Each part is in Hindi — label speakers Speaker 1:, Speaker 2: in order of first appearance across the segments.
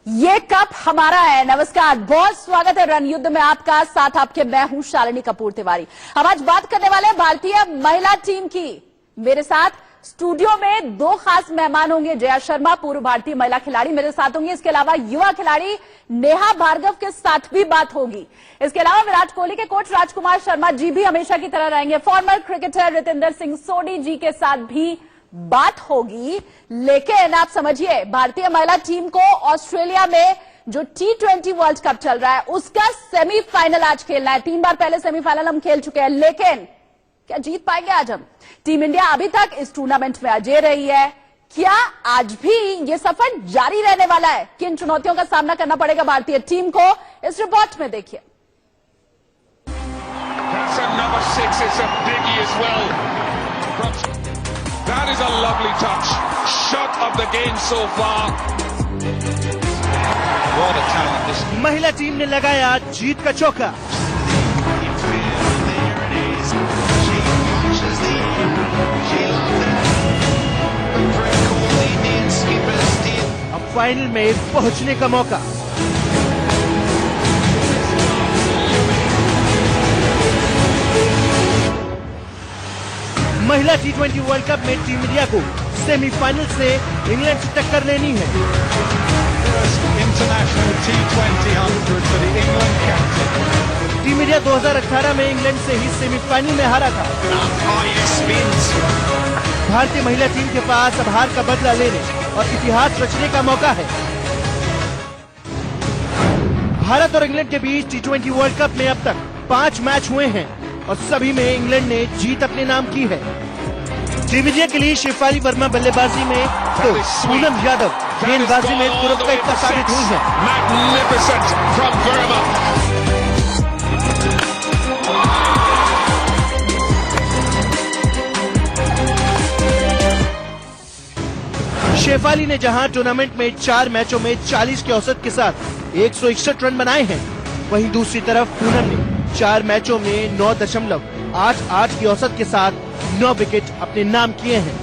Speaker 1: ये कप हमारा है। नमस्कार, बहुत स्वागत है रन युद्ध में आपका। साथ आपके मैं हूं शालिनी कपूर तिवारी। हम आज बात करने वाले हैं भारतीय महिला टीम की। मेरे साथ स्टूडियो में दो खास मेहमान होंगे। जया शर्मा, पूर्व भारतीय महिला खिलाड़ी, मेरे साथ होंगे। इसके अलावा युवा खिलाड़ी नेहा भार्गव के साथ भी बात होगी। इसके अलावा विराट कोहली के कोच राजकुमार शर्मा जी भी हमेशा की तरह रहेंगे। फॉर्मर क्रिकेटर रितेंद्र सिंह सोढ़ी जी के साथ भी बात होगी। लेकिन आप समझिए, भारतीय महिला टीम को ऑस्ट्रेलिया में जो T20 वर्ल्ड कप चल रहा है उसका सेमीफाइनल आज खेलना है। 3 बार पहले सेमीफाइनल हम खेल चुके हैं, लेकिन क्या जीत पाएंगे आज हम? टीम इंडिया अभी तक इस टूर्नामेंट में अजय रही है। क्या आज भी ये सफर जारी रहने वाला है? किन चुनौतियों का सामना करना पड़ेगा भारतीय टीम को, इस रिपोर्ट में देखिए।
Speaker 2: That is a lovely touch. Shot of the game so far. What a talent this.
Speaker 3: महिला टीम ने लगाया जीत का चौका। अब फाइनल में पहुंचने का मौका। महिला T20 वर्ल्ड कप में टीम इंडिया को सेमीफाइनल से इंग्लैंड से टक्कर लेनी है।
Speaker 2: International T20 100 for the England captain.
Speaker 3: Team India 2018 में इंग्लैंड से ही सेमीफाइनल में हारा था। भारतीय महिला टीम के पास अब हार का बदला लेने और इतिहास रचने का मौका है। भारत और इंग्लैंड के बीच T20 वर्ल्ड कप में अब तक 5 मैच हुए हैं और सभी में इंग्लैंड ने जीत अपने नाम की है। टीम इंडिया के लिए शेफाली वर्मा बल्लेबाजी में तो पूनम यादव गेंदबाजी में तुरंत का इतना साबित हुई है।
Speaker 2: Magnificent from Verma.
Speaker 3: शेफाली ने जहां टूर्नामेंट में 4 मैचों में 40 के औसत के साथ 161 रन बनाए हैं, वहीं दूसरी तरफ पूनम ने 4 मैचों में 9.88 की औसत के साथ 9 विकेट अपने नाम किए हैं।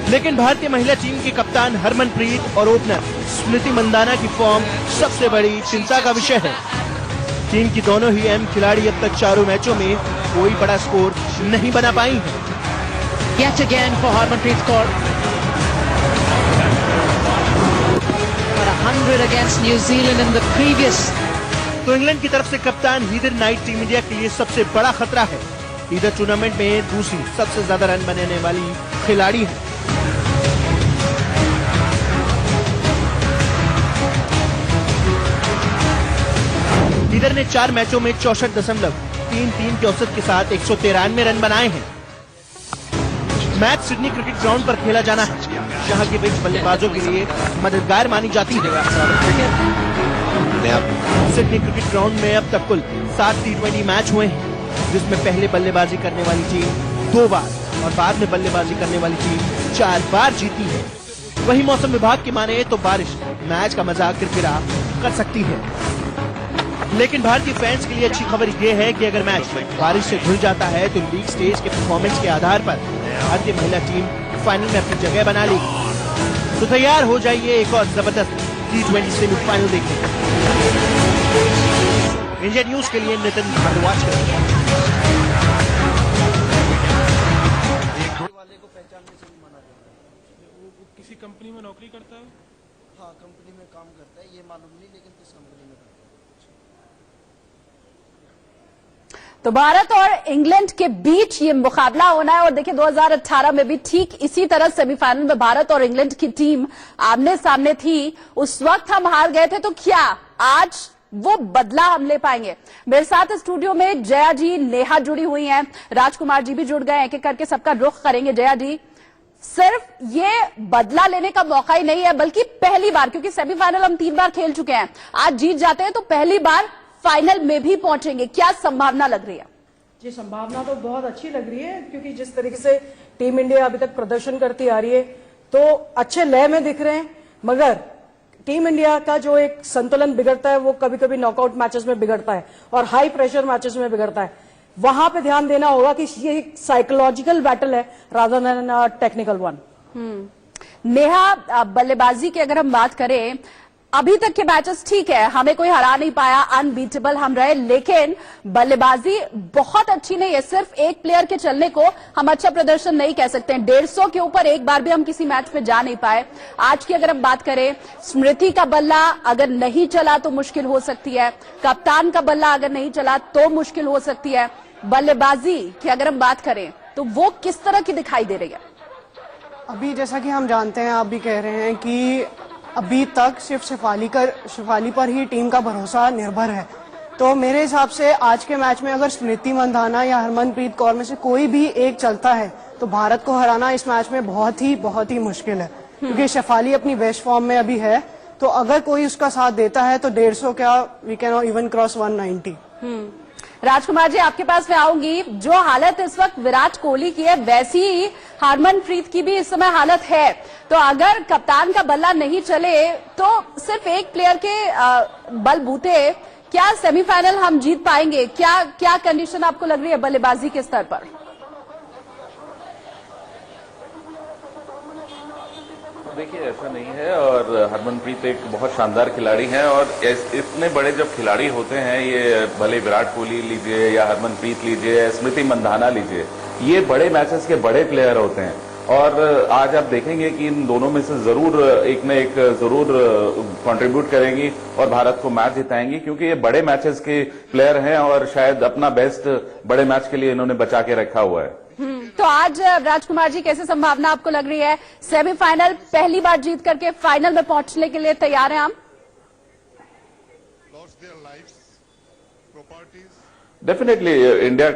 Speaker 3: लेकिन भारतीय महिला टीम की कप्तान हरमनप्रीत और ओपनर स्मृति मंदाना की फॉर्म सबसे बड़ी चिंता का विषय है। टीम की दोनों ही अहम खिलाड़ी अब तक 4 मैचों में कोई बड़ा स्कोर नहीं बना पाई हैं।
Speaker 4: Yet again for Harmanpreet Kaur. But 100 against New Zealand in the previous.
Speaker 3: तो इंग्लैंड की तरफ से कप्तान हीदर नाइट टीम इंडिया के लिए सबसे बड़ा खतरा है। हीदर टूर्नामेंट में दूसरी सबसे ज्यादा रन बनाने वाली खिलाड़ी है। हीदर ने 4 मैचों में 64.33 की औसत के साथ 193 रन बनाए हैं। मैच सिडनी क्रिकेट ग्राउंड पर खेला जाना है, जहां की पिच बल्लेबाजों के लिए मददगार मानी जाती है। सिडनी क्रिकेट ग्राउंड में अब तक कुल 7 T20 मैच हुए हैं, जिसमें पहले बल्लेबाजी करने वाली टीम 2 बार और बाद में बल्लेबाजी करने वाली टीम 4 बार जीती है। वहीं मौसम विभाग की माने तो बारिश मैच का मजा किरकिरा कर सकती है। लेकिन भारतीय फैंस के लिए अच्छी खबर यह है कि अगर मैच बारिश से धुल जाता है तो लीग स्टेज के परफॉर्मेंस के आधार पर भारतीय महिला टीम फाइनल में अपनी जगह बना लेगी। तो तैयार हो जाइए एक और जबरदस्त T20 सेमीफाइनल देखने। इंडिया न्यूज के लिए नितिन भारद्वाज।
Speaker 5: वाले को पहचानने से भी मना करता है।
Speaker 6: वो किसी कंपनी में नौकरी करता है?
Speaker 5: हाँ, कंपनी में काम करता है, ये मालूम नहीं लेकिन किस कंपनी में करता है।
Speaker 1: तो भारत और इंग्लैंड के बीच ये मुकाबला होना है। और देखिए, 2018 में भी ठीक इसी तरह सेमीफाइनल में भारत और इंग्लैंड की टीम आमने सामने थी। उस वक्त हम हार गए थे, तो क्या आज वो बदला हम ले पाएंगे? मेरे साथ स्टूडियो में जया जी, नेहा जुड़ी हुई हैं, राजकुमार जी भी जुड़ गए। एक एक करके सबका रुख करेंगे। जया जी, सिर्फ ये बदला लेने का मौका ही नहीं है, बल्कि पहली बार, क्योंकि सेमीफाइनल हम 3 बार खेल चुके हैं, आज जीत जाते हैं तो पहली बार फाइनल में भी पहुंचेंगे। क्या संभावना लग रही है?
Speaker 7: जी, संभावना तो बहुत अच्छी लग रही है, क्योंकि जिस तरीके से टीम इंडिया अभी तक प्रदर्शन करती आ रही है तो अच्छे लय में दिख रहे हैं। मगर टीम इंडिया का जो एक संतुलन बिगड़ता है वो कभी कभी नॉकआउट मैचेस में बिगड़ता है और हाई प्रेशर मैचेस में बिगड़ता है। वहां पे ध्यान देना होगा कि ये एक साइकोलॉजिकल बैटल है rather than technical one.
Speaker 1: Neha, बल्लेबाजी की अगर हम बात करें, अभी तक के मैचेस ठीक है, हमें कोई हरा नहीं पाया, अनबीटेबल हम रहे, लेकिन बल्लेबाजी बहुत अच्छी नहीं है। सिर्फ एक प्लेयर के चलने को हम अच्छा प्रदर्शन नहीं कह सकते हैं। 150 के ऊपर एक बार भी हम किसी मैच में जा नहीं पाए। आज की अगर हम बात करें, स्मृति का बल्ला अगर नहीं चला तो मुश्किल हो सकती है, कप्तान का बल्ला अगर नहीं चला तो मुश्किल हो सकती है। बल्लेबाजी की अगर हम बात करें तो वो किस तरह की दिखाई दे रही है?
Speaker 5: अभी जैसा कि हम जानते हैं, आप भी कह रहे हैं कि अभी तक सिर्फ शेफाली पर ही टीम का भरोसा निर्भर है। तो मेरे हिसाब से आज के मैच में अगर स्मृति मंधाना या हरमनप्रीत कौर में से कोई भी एक चलता है तो भारत को हराना इस मैच में बहुत ही मुश्किल है, क्योंकि शेफाली अपनी बेस्ट फॉर्म में अभी है। तो अगर कोई उसका साथ देता है तो 150 क्या, we can even cross 190।
Speaker 1: Rajkumar ji, आपके पास मैं आऊंगी। जो हालत इस वक्त विराट कोहली की है, वैसी ही हरमनप्रीत की भी इस समय हालत है। तो अगर कप्तान का बल्ला नहीं चले तो सिर्फ एक प्लेयर के बलबूते क्या सेमीफाइनल हम जीत पाएंगे? क्या कंडीशन आपको लग रही है बल्लेबाजी के स्तर पर?
Speaker 8: देखिए, ऐसा नहीं है, और हरमनप्रीत एक बहुत शानदार खिलाड़ी हैं, और इतने बड़े जब खिलाड़ी होते हैं, ये भले विराट कोहली लीजिए या हरमनप्रीत लीजिए, स्मृति मंधाना लीजिए, ये बड़े मैचेस के बड़े प्लेयर होते हैं। और आज आप देखेंगे कि इन दोनों में से जरूर एक न एक जरूर कंट्रीब्यूट करेंगी और भारत को मैच जिताएंगी, क्योंकि ये बड़े मैचेस के प्लेयर हैं और शायद अपना बेस्ट बड़े मैच के लिए इन्होंने बचा के रखा हुआ है।
Speaker 1: तो आज राजकुमार जी, कैसे संभावना आपको लग रही है? सेमीफाइनल पहली बार जीत करके फाइनल में पहुंचने के लिए तैयार हैं हम?
Speaker 8: डेफिनेटली इंडिया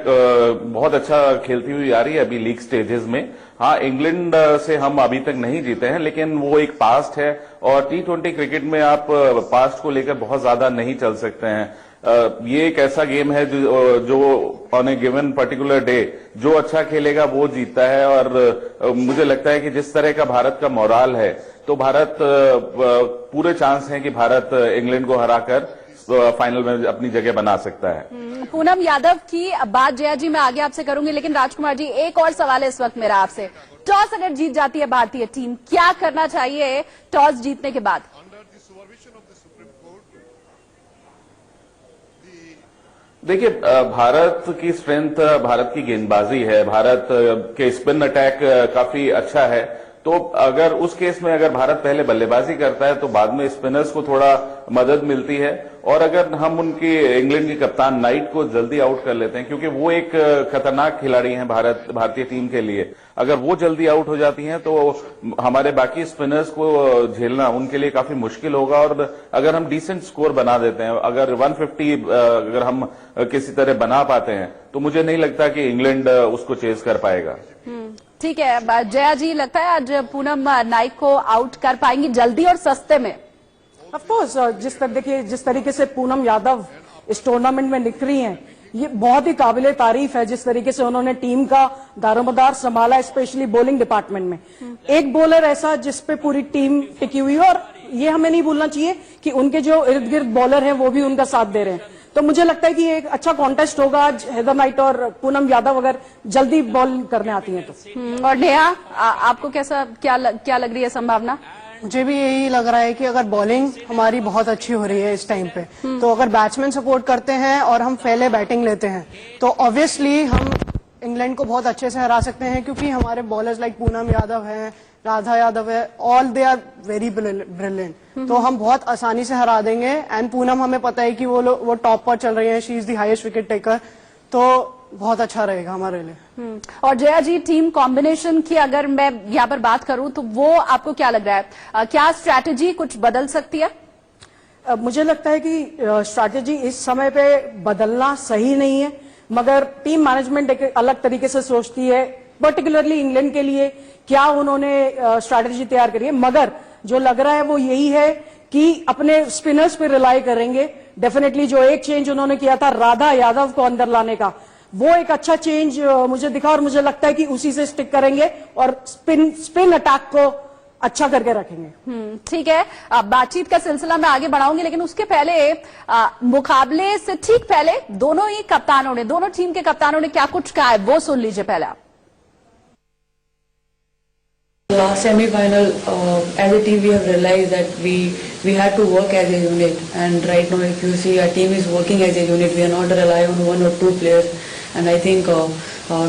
Speaker 8: बहुत अच्छा खेलती हुई आ रही है अभी लीग स्टेजेस में। हाँ, इंग्लैंड से हम अभी तक नहीं जीते हैं, लेकिन वो एक पास्ट है, और T20 क्रिकेट में आप पास्ट को लेकर बहुत ज्यादा नहीं चल सकते हैं। ये एक ऐसा गेम है जो on A given particular day जो अच्छा खेलेगा वो जीतता है। और मुझे लगता है कि जिस तरह का भारत का मोराल है, तो भारत पूरे चांस हैं कि भारत इंग्लैंड को हराकर फाइनल में अपनी जगह बना सकता है।
Speaker 1: पूनम यादव की बात जया जी मैं आगे आपसे करूंगी, लेकिन राजकुमार जी, एक और सवाल है इस वक्त मेरा आपसे। टॉस अगर जीत जाती है भारतीय टीम, क्या करना चाहिए टॉस जीतने के बाद?
Speaker 8: देखिए, भारत की स्ट्रेंथ, भारत की गेंदबाजी है, भारत के स्पिन अटैक काफी अच्छा है। तो अगर उस केस में अगर भारत पहले बल्लेबाजी करता है तो बाद में स्पिनर्स को थोड़ा मदद मिलती है। और अगर हम उनकी इंग्लैंड की कप्तान नाइट को जल्दी आउट कर लेते हैं, क्योंकि वो एक खतरनाक खिलाड़ी हैं भारतीय टीम के लिए, अगर वो जल्दी आउट हो जाती हैं तो हमारे बाकी स्पिनर्स को झेलना उनके लिए काफी मुश्किल होगा। और अगर हम डिसेंट स्कोर बना देते हैं, अगर 150 अगर हम किसी तरह बना पाते हैं, तो मुझे नहीं लगता कि इंग्लैंड उसको चेज कर पाएगा।
Speaker 1: ठीक है जया जी, लगता है आज पूनम नाइक को आउट कर पाएंगी जल्दी और सस्ते में?
Speaker 7: ऑफ कोर्स, जिस तरीके से पूनम यादव इस टूर्नामेंट में निखरी हैं, ये बहुत ही काबिले तारीफ है। जिस तरीके से उन्होंने टीम का दारोमदार संभाला, स्पेशली बॉलिंग डिपार्टमेंट में। एक बॉलर ऐसा जिसपे पूरी टीम टिकी हुई है, और ये हमें नहीं भूलना चाहिए कि उनके जो इर्द गिर्द बॉलर हैं वो भी उनका साथ दे रहे हैं। तो मुझे लगता है कि ये एक अच्छा कॉन्टेस्ट होगा आज, हेदर नाइट और पूनम यादव अगर जल्दी बॉल करने आती हैं तो।
Speaker 1: और नेहा, आपको क्या लग रही है संभावना?
Speaker 5: मुझे भी यही लग रहा है कि अगर बॉलिंग हमारी बहुत अच्छी हो रही है इस टाइम पे, तो अगर बैट्समैन सपोर्ट करते हैं और हम पहले बैटिंग लेते हैं, तो ऑब्वियसली हम इंग्लैंड को बहुत अच्छे से हरा सकते हैं, क्योंकि हमारे बॉलर्स लाइक पूनम यादव है, राधा यादव है, all they are very brilliant. तो हम बहुत आसानी से हरा देंगे। एंड पूनम, हमें पता है कि वो टॉप पर चल रही है, she is the highest wicket taker, तो बहुत अच्छा रहेगा हमारे लिए।
Speaker 1: और जया जी, टीम कॉम्बिनेशन की अगर मैं यहाँ पर बात करूं तो वो आपको क्या लग रहा है? क्या स्ट्रैटेजी कुछ बदल सकती है?
Speaker 7: मुझे लगता है कि स्ट्रैटेजी इस समय पे बदलना सही नहीं है, मगर टीम मैनेजमेंट एक अलग तरीके से सोचती है, पर्टिकुलरली इंग्लैंड के लिए क्या उन्होंने स्ट्रैटेजी तैयार करी है। मगर जो लग रहा है वो यही है कि अपने स्पिनर्स पे रिलाई करेंगे। डेफिनेटली जो एक चेंज उन्होंने किया था राधा यादव को अंदर लाने का, वो एक अच्छा चेंज मुझे दिखा, और मुझे लगता है कि उसी से स्टिक करेंगे और स्पिन अटैक को अच्छा करके रखेंगे।
Speaker 1: ठीक है, बातचीत का सिलसिला मैं आगे बढ़ाऊंगी, लेकिन उसके पहले मुकाबले से ठीक पहले दोनों टीम के कप्तानों ने क्या कुछ कहा है वो सुन लीजिए पहले आप।
Speaker 9: Last semi-final, as a team, we have realized that we had to work as a unit. And right now, if you see, our team is working as a unit. We are not relying on one or two players. And I think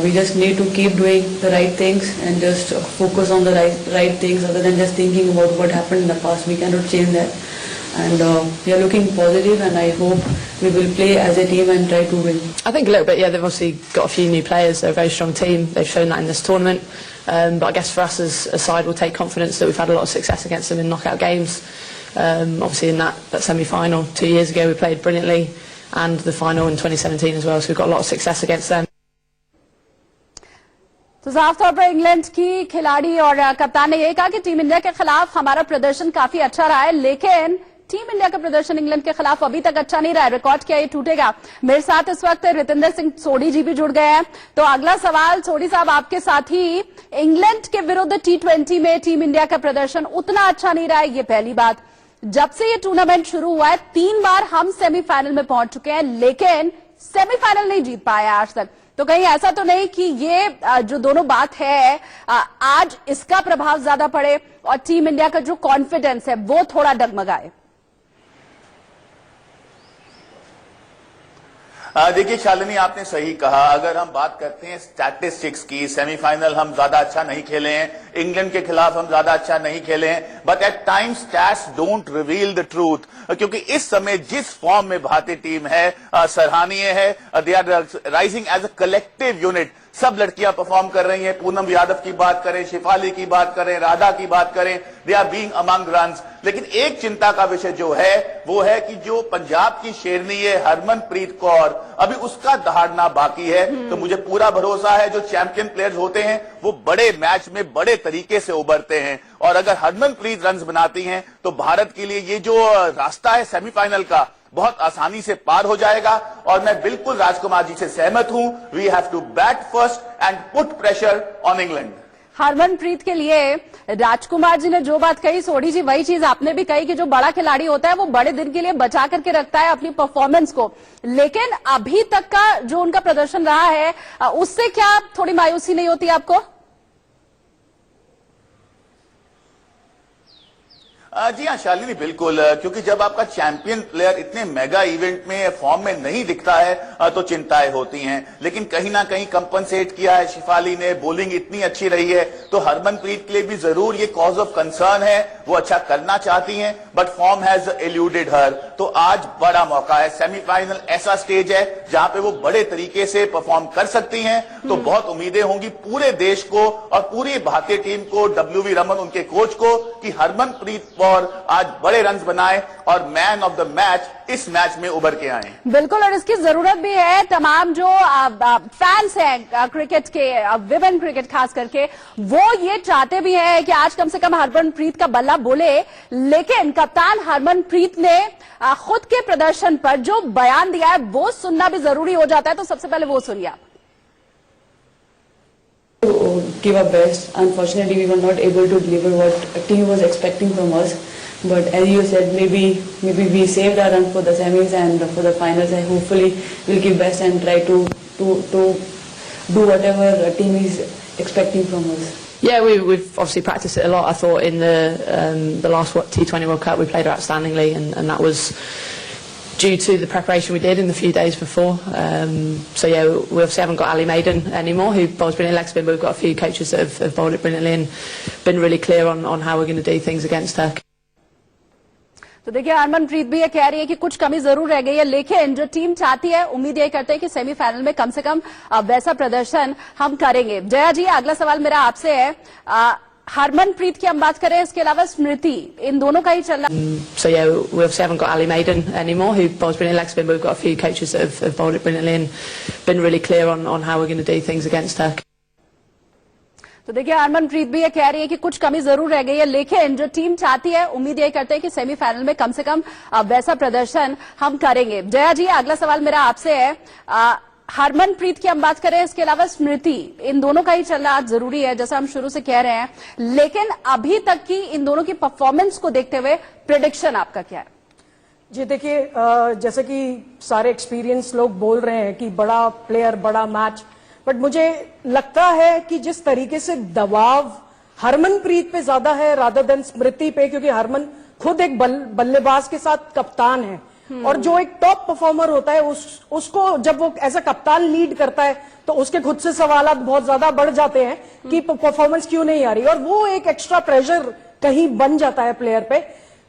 Speaker 9: we just need to keep doing the right things and just focus on the right things, other than just thinking about what happened in the past. We cannot change that. And we are looking positive, and I hope we will play as a team and try to win.
Speaker 10: I think a little bit, yeah. They've obviously got a few new players. They're a very strong team. They've shown that in this tournament. But I guess for us as a side, we'll take confidence that we've had a lot of success against them in knockout games. Obviously in that semi-final 2 years ago, we played brilliantly, and the final in 2017 as well. So we've got a lot of success against them.
Speaker 1: तो साफ तौर पर इंग्लैंड की खिलाड़ी और कप्तान ने यह कहा कि टीम इंडिया के खिलाफ हमारा प्रदर्शन काफी अच्छा रहा है, लेकिन टीम इंडिया का प्रदर्शन इंग्लैंड के खिलाफ अभी तक अच्छा नहीं रहा है। रिकॉर्ड क्या ये टूटेगा? मेरे साथ इस वक्त रितेंद्र सिंह सोढ़ी जी भी जुड़ गए हैं। तो अगला सवाल सोढ़ी साहब आपके साथ ही, इंग्लैंड के विरुद्ध T20 में टीम इंडिया का प्रदर्शन उतना अच्छा नहीं रहा है, ये पहली बात। जब से ये टूर्नामेंट शुरू हुआ है 3 बार हम सेमीफाइनल में पहुंच चुके हैं, लेकिन सेमीफाइनल नहीं जीत पाया आज तक। तो कहीं ऐसा तो नहीं कि ये जो दोनों बात है आज इसका प्रभाव ज्यादा पड़े और टीम इंडिया का जो कॉन्फिडेंस है वो थोड़ा डगमगाए?
Speaker 11: देखिए शालिनी, आपने सही कहा। अगर हम बात करते हैं स्टैटिस्टिक्स की, सेमीफाइनल हम ज्यादा अच्छा नहीं खेले हैं, इंग्लैंड के खिलाफ हम ज्यादा अच्छा नहीं खेले हैं, but at times stats don't reveal the truth, क्योंकि इस समय जिस फॉर्म में भारतीय टीम है सराहनीय है। They are rising as a collective unit. सब लड़कियां परफॉर्म कर रही हैं। पूनम यादव की बात करें, शिफाली की बात करें, राधा की बात करें, they are being among runs. लेकिन एक चिंता का विषय जो है वो है कि जो पंजाब की शेरनी है हरमनप्रीत कौर, अभी उसका दहाड़ना बाकी है। तो मुझे पूरा भरोसा है जो चैंपियन प्लेयर्स होते हैं वो बड़े मैच में बड़े तरीके से उभरते हैं, और अगर हरमनप्रीत रन्स बनाती हैं तो भारत के लिए ये जो रास्ता है सेमीफाइनल का बहुत आसानी से पार हो जाएगा। और मैं बिल्कुल राजकुमार जी से सहमत हूं, we have to bat first and put pressure on England.
Speaker 1: Harmanpreet के लिए राजकुमार जी ने जो बात कही, सोढ़ी जी वही चीज आपने भी कही कि जो बड़ा खिलाड़ी होता है वो बड़े दिन के लिए बचा करके रखता है अपनी परफॉर्मेंस को, लेकिन अभी तक का जो उनका प्रदर्शन रहा है उससे क्या थोड़ी मायूसी नहीं होती आपको?
Speaker 11: जी हाँ शालिनी, बिल्कुल, क्योंकि जब आपका चैंपियन प्लेयर इतने मेगा इवेंट में फॉर्म में नहीं दिखता है तो चिंताएं होती हैं। लेकिन कहीं ना कहीं कंपनसेट किया है शिफाली ने, बॉलिंग इतनी अच्छी रही है, तो हरमनप्रीत के लिए भी जरूर ये कॉज ऑफ कंसर्न है। वो अच्छा करना चाहती हैं बट फॉर्म हैज एल्यूडेड हर। तो आज बड़ा मौका है, सेमीफाइनल ऐसा स्टेज है जहां पे वो बड़े तरीके से परफॉर्म कर सकती हैं। तो बहुत उम्मीदें होंगी पूरे देश को और पूरी भारतीय टीम को, WV रमन उनके कोच को, कि हरमनप्रीत कौर आज बड़े रन्स बनाए और मैन ऑफ द मैच इस मैच में उभर के आए।
Speaker 1: बिल्कुल, और इसकी जरूरत भी है। तमाम जो फैंस हैं क्रिकेट के, विमेन क्रिकेट खास करके, वो ये चाहते भी हैं कि आज कम से कम हरमनप्रीत का बल्ला बोले। लेकिन कप्तान हरमनप्रीत ने खुद के प्रदर्शन पर जो बयान दिया है वो सुनना भी जरूरी हो जाता है। तो सबसे पहले वो सुनिए आप।
Speaker 9: Give our best. Unfortunately, we were not able to deliver what a team was expecting from us. But as you said, maybe we saved our run for the semis and for the finals, and hopefully we'll give best and try to do whatever a team is expecting from us.
Speaker 10: Yeah, we've obviously practiced it a lot. I thought in the last T20 World Cup we played outstandingly, and that was due to the preparation we did in the few days before. So yeah, we obviously haven't got Ali Maiden anymore, who bowls brilliant leg spin, but we've got a few coaches that have bowled it brilliantly and been really clear on how we're going to do things against her.
Speaker 1: तो देखिए, हरमनप्रीत भी ये कह रही है कि कुछ कमी जरूर रह गई है, लेकिन जो टीम चाहती है, उम्मीद ये करते हैं कि सेमीफाइनल में कम से कम वैसा प्रदर्शन हम करेंगे। जया जी, अगला सवाल मेरा आपसे है। हरमनप्रीत की हम बात करें, इसके अलावा स्मृति, इन दोनों का ही चल रहा है।
Speaker 10: So yeah, we obviously haven't got Ali Maiden anymore, who bowls brilliant leg spin, but we've got a few coaches that have bowled it brilliantly and been really clear on how we're going to do things against her.
Speaker 1: तो देखिए, हरमनप्रीत भी ये कह रही है कि कुछ कमी जरूर रह गई है, लेकिन जो टीम चाहती है, उम्मीद ये करते हैं कि सेमीफाइनल में कम से कम वैसा प्रदर्शन हम करेंगे। जया जी, अगला सवाल मेरा आपसे है। हरमनप्रीत की हम बात करें, इसके अलावा स्मृति, इन दोनों का ही चलना आज जरूरी है, जैसा हम शुरू से कह रहे हैं। लेकिन अभी तक की इन दोनों की परफॉर्मेंस को देखते हुए प्रेडिक्शन आपका क्या है?
Speaker 7: जी देखिए, जैसे कि सारे एक्सपीरियंस लोग बोल रहे हैं कि बड़ा प्लेयर, बड़ा मैच, बट मुझे लगता है कि जिस तरीके से दबाव हरमनप्रीत पे ज्यादा है रादर देन स्मृति पे, क्योंकि हरमन खुद एक बल्लेबाज के साथ कप्तान है और जो एक टॉप परफॉर्मर होता है उसको जब वो एज अ कप्तान लीड करता है तो उसके खुद से सवालात बहुत ज्यादा बढ़ जाते हैं कि परफॉर्मेंस क्यों नहीं आ रही, और वो एक एक्स्ट्रा प्रेशर कहीं बन जाता है प्लेयर पे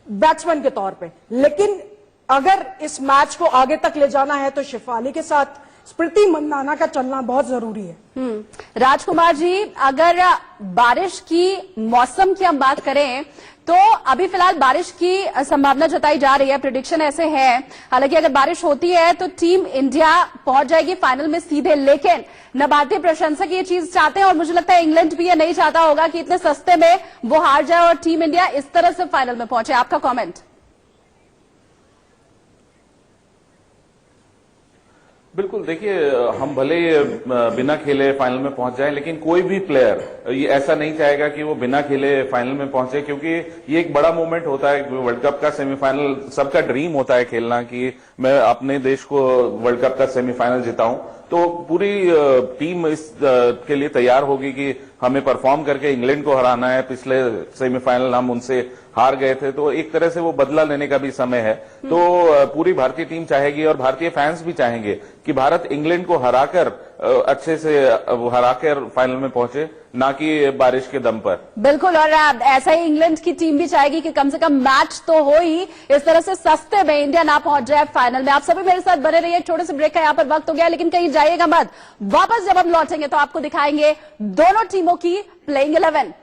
Speaker 7: बैट्समैन के तौर पे। लेकिन अगर इस मैच को आगे तक ले जाना है तो शेफाली के साथ स्मृति मंदाना का चलना बहुत जरूरी है।
Speaker 1: राजकुमार जी, अगर बारिश की मौसम की हम बात करें तो अभी फिलहाल बारिश की संभावना जताई जा रही है, प्रेडिक्शन ऐसे है। हालांकि अगर बारिश होती है तो टीम इंडिया पहुंच जाएगी फाइनल में सीधे, लेकिन न भारतीय प्रशंसक ये चीज चाहते हैं और मुझे लगता है इंग्लैंड भी ये नहीं चाहता होगा कि इतने सस्ते में वो हार जाए और टीम इंडिया इस तरह से फाइनल में पहुंचे। आपका कॉमेंट?
Speaker 8: बिल्कुल, देखिए हम भले बिना खेले फाइनल में पहुंच जाए, लेकिन कोई भी प्लेयर ये ऐसा नहीं चाहेगा कि वो बिना खेले फाइनल में पहुंचे, क्योंकि ये एक बड़ा मोमेंट होता है। वर्ल्ड कप का सेमीफाइनल सबका ड्रीम होता है खेलना, कि मैं अपने देश को वर्ल्ड कप का सेमीफाइनल जिताऊं। तो पूरी टीम इस के लिए तैयार होगी कि हमें परफॉर्म करके इंग्लैंड को हराना है। पिछले सेमीफाइनल हम उनसे हार गए थे, तो एक तरह से वो बदला लेने का भी समय है। तो पूरी भारतीय टीम चाहेगी और भारतीय फैंस भी चाहेंगे कि भारत इंग्लैंड को हराकर अच्छे से हराकर फाइनल में पहुंचे, ना कि बारिश के दम पर।
Speaker 1: बिल्कुल, और ऐसा ही इंग्लैंड की टीम भी चाहेगी कि कम से कम मैच तो हो ही, इस तरह से सस्ते में इंडिया ना पहुंच जाए फाइनल में। आप सभी मेरे साथ बने रहिए, छोटे से ब्रेक का यहाँ पर वक्त हो गया, लेकिन कहीं जाइएगा मत। वापस जब हम लौटेंगे तो आपको दिखाएंगे दोनों टीमों की प्लेइंग 11।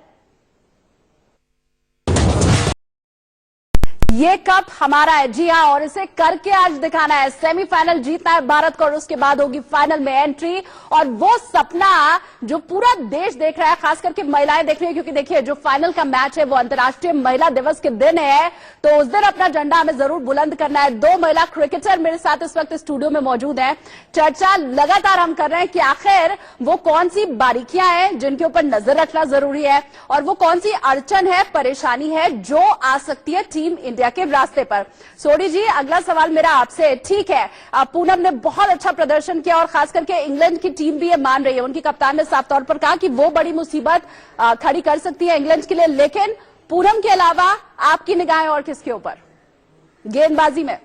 Speaker 1: ये कप हमारा है, जी हाँ, और इसे करके आज दिखाना है। सेमीफाइनल जीतना है भारत को और उसके बाद होगी फाइनल में एंट्री, और वो सपना जो पूरा देश देख रहा है, खास करके महिलाएं देख रही है, क्योंकि देखिए जो फाइनल का मैच है वो अंतर्राष्ट्रीय महिला दिवस के दिन है, तो उस दिन अपना झंडा हमें जरूर बुलंद करना है। दो महिला क्रिकेटर मेरे साथ इस वक्त स्टूडियो में मौजूद है। चर्चा लगातार हम कर रहे हैं कि आखिर वो कौन सी बारीकियां हैं जिनके ऊपर नजर रखना जरूरी है, और वो कौन सी अड़चन है, परेशानी है जो आ सकती है टीम इंडिया के रास्ते पर। सोडी जी, अगला सवाल मेरा आपसे। ठीक है, पूनम ने बहुत अच्छा प्रदर्शन किया और खास करके इंग्लैंड की टीम भी ये मान रही है, उनकी कप्तान ने साफ तौर पर कहा कि वो बड़ी मुसीबत खड़ी कर सकती है इंग्लैंड के लिए, लेकिन पूनम के अलावा आपकी निगाहें और किसके ऊपर गेंदबाजी में?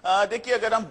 Speaker 11: देखिए, अगर हम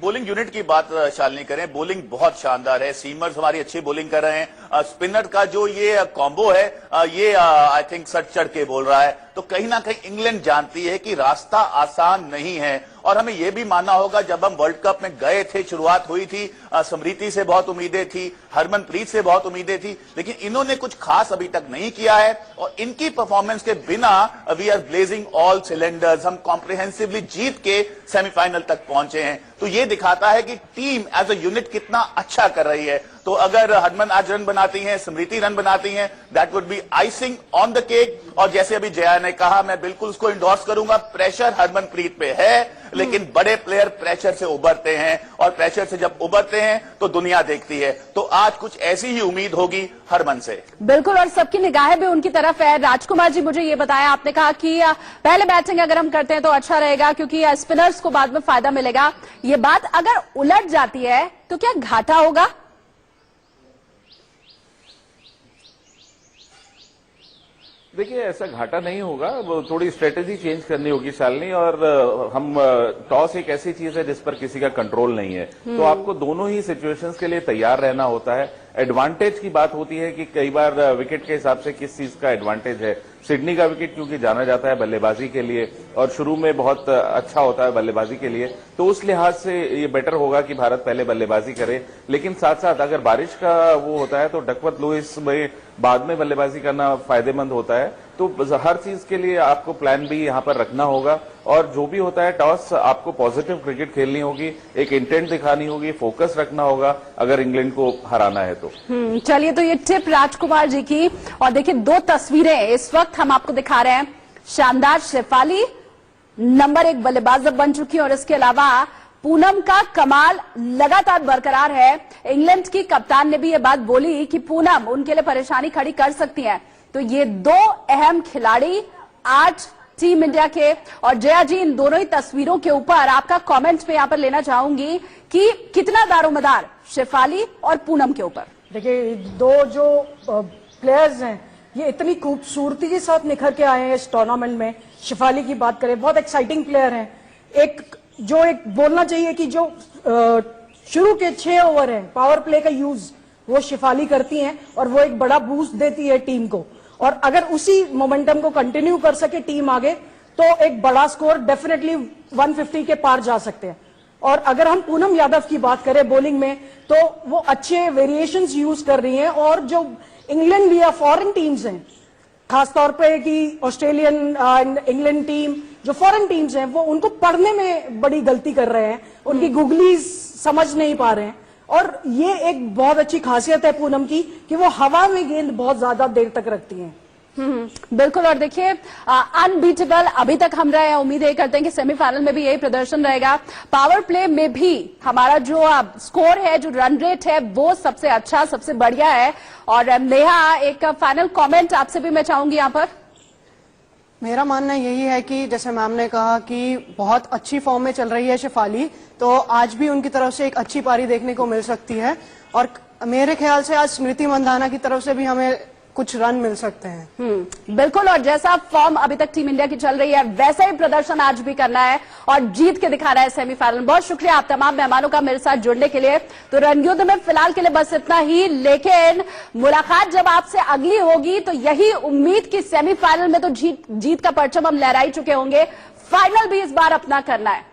Speaker 11: बॉलिंग यूनिट की बात शालिनी करें, बॉलिंग बहुत शानदार है। सीमर्स हमारी अच्छी बॉलिंग कर रहे हैं। स्पिनर का जो ये कॉम्बो है, ये आई थिंक सर चढ़ के बोल रहा है। तो कहीं ना कहीं इंग्लैंड जानती है कि रास्ता आसान नहीं है, और हमें यह भी मानना होगा, जब हम वर्ल्ड कप में गए थे, शुरुआत हुई थी, स्मृति से बहुत उम्मीदें थी, हरमनप्रीत से बहुत उम्मीदें थी, लेकिन इन्होंने कुछ खास अभी तक नहीं किया है, और इनकी परफॉर्मेंस के बिना we are blazing all cylinders. हम कॉम्प्रिहेंसिवली जीत के सेमीफाइनल तक पहुंचे हैं, तो ये दिखाता है कि टीम एज अ यूनिट कितना अच्छा कर रही है। तो अगर हरमन आज रन बनाती हैं, स्मृति रन बनाती हैं, that would be icing on the cake. और जैसे अभी जया ने कहा, मैं बिल्कुल उसको इंडोर्स करूंगा, प्रेशर हरमनप्रीत पे है, लेकिन बड़े प्लेयर प्रेशर से उभरते हैं, और प्रेशर से जब उभरते हैं तो दुनिया देखती है। तो आज कुछ ऐसी ही उम्मीद होगी हरमन से।
Speaker 1: बिल्कुल, और सबकी निगाहें भी उनकी तरफ है। राजकुमार जी, मुझे ये बताया, आपने कहा कि पहले बैटिंग अगर हम करते हैं तो अच्छा रहेगा, क्योंकि स्पिनर्स को बाद में फायदा मिलेगा। ये बात अगर उलट जाती है तो क्या घाटा होगा?
Speaker 8: देखिए, ऐसा घाटा नहीं होगा, वो थोड़ी स्ट्रेटेजी चेंज करनी होगी शालिनी, और हम टॉस एक ऐसी चीज है जिस पर किसी का कंट्रोल नहीं है, तो आपको दोनों ही सिचुएशंस के लिए तैयार रहना होता है। एडवांटेज की बात होती है कि कई बार विकेट के हिसाब से किस चीज का एडवांटेज है। सिडनी का विकेट क्योंकि जाना जाता है बल्लेबाजी के लिए, और शुरू में बहुत अच्छा होता है बल्लेबाजी के लिए, तो उस लिहाज से ये बेटर होगा कि भारत पहले बल्लेबाजी करे। लेकिन साथ साथ अगर बारिश का वो होता है तो डकवर्थ लुइस में बाद में बल्लेबाजी करना फायदेमंद होता है। तो हर चीज के लिए आपको प्लान भी यहाँ पर रखना होगा, और जो भी होता है टॉस आपको पॉजिटिव क्रिकेट खेलनी होगी, एक इंटेंट दिखानी होगी, फोकस रखना होगा अगर इंग्लैंड को हराना है तो।
Speaker 1: चलिए, तो ये टिप राजकुमार जी की। और देखिए, दो तस्वीरें इस वक्त हम आपको दिखा रहे हैं। शानदार शेफाली नंबर 1 बल्लेबाज अब बन चुकी है, और इसके अलावा पूनम का कमाल लगातार बरकरार है। इंग्लैंड की कप्तान ने भी ये बात बोली कि पूनम उनके लिए परेशानी खड़ी कर सकती है। तो ये दो अहम खिलाड़ी आज टीम इंडिया के। और जया जी, इन दोनों ही तस्वीरों के ऊपर आपका कमेंट पे यहां पर लेना चाहूंगी कि कितना दारोमदार शेफाली और पूनम के ऊपर?
Speaker 7: देखिए दो जो प्लेयर्स हैं ये इतनी खूबसूरती के साथ निखर के आए हैं इस टूर्नामेंट में। शिफाली की बात करें, बहुत एक्साइटिंग प्लेयर हैं। एक बोलना चाहिए कि जो शुरू के 6 ओवर हैं पावर प्ले का यूज वो शिफाली करती हैं और वो एक बड़ा बूस्ट देती है टीम को। और अगर उसी मोमेंटम को कंटिन्यू कर सके टीम आगे तो एक बड़ा स्कोर डेफिनेटली 150 के पार जा सकते हैं। और अगर हम पूनम यादव की बात करें बॉलिंग में तो वो अच्छे वेरिएशंस यूज कर रही हैं। और जो इंग्लैंड या फॉरेन टीम्स हैं, खासतौर पे कि ऑस्ट्रेलियन इंग्लैंड टीम, जो फॉरेन टीम्स हैं वो उनको पढ़ने में बड़ी गलती कर रहे हैं, उनकी गुगलीज समझ नहीं पा रहे हैं। और ये एक बहुत अच्छी खासियत है पूनम की कि वो हवा में गेंद बहुत ज्यादा देर तक रखती हैं।
Speaker 1: बिल्कुल। और देखिए अनबीटेबल अभी तक हम रहे हैं, उम्मीद ये करते हैं कि सेमीफाइनल में भी यही प्रदर्शन रहेगा। पावर प्ले में भी हमारा जो स्कोर है, जो रन रेट है वो सबसे अच्छा, सबसे बढ़िया है। और नेहा, एक फाइनल कमेंट आपसे भी मैं चाहूंगी यहाँ पर।
Speaker 5: मेरा मानना यही है कि जैसे मैम ने कहा कि बहुत अच्छी फॉर्म में चल रही है शिफाली, तो आज भी उनकी तरफ से एक अच्छी पारी देखने को मिल सकती है। और मेरे ख्याल से आज स्मृति मंदाना की तरफ से भी हमें कुछ रन मिल सकते हैं।
Speaker 1: बिल्कुल। और जैसा फॉर्म अभी तक टीम इंडिया की चल रही है वैसा ही प्रदर्शन आज भी करना है और जीत के दिखाना है सेमीफाइनल। बहुत शुक्रिया आप तमाम मेहमानों का मेरे साथ जुड़ने के लिए। तो रणयुद्ध में फिलहाल के लिए बस इतना ही, लेकिन मुलाकात जब आपसे अगली होगी तो यही उम्मीद की सेमीफाइनल में तो जीत का परचम हम लहरा ही चुके होंगे। फाइनल भी इस बार अपना करना है।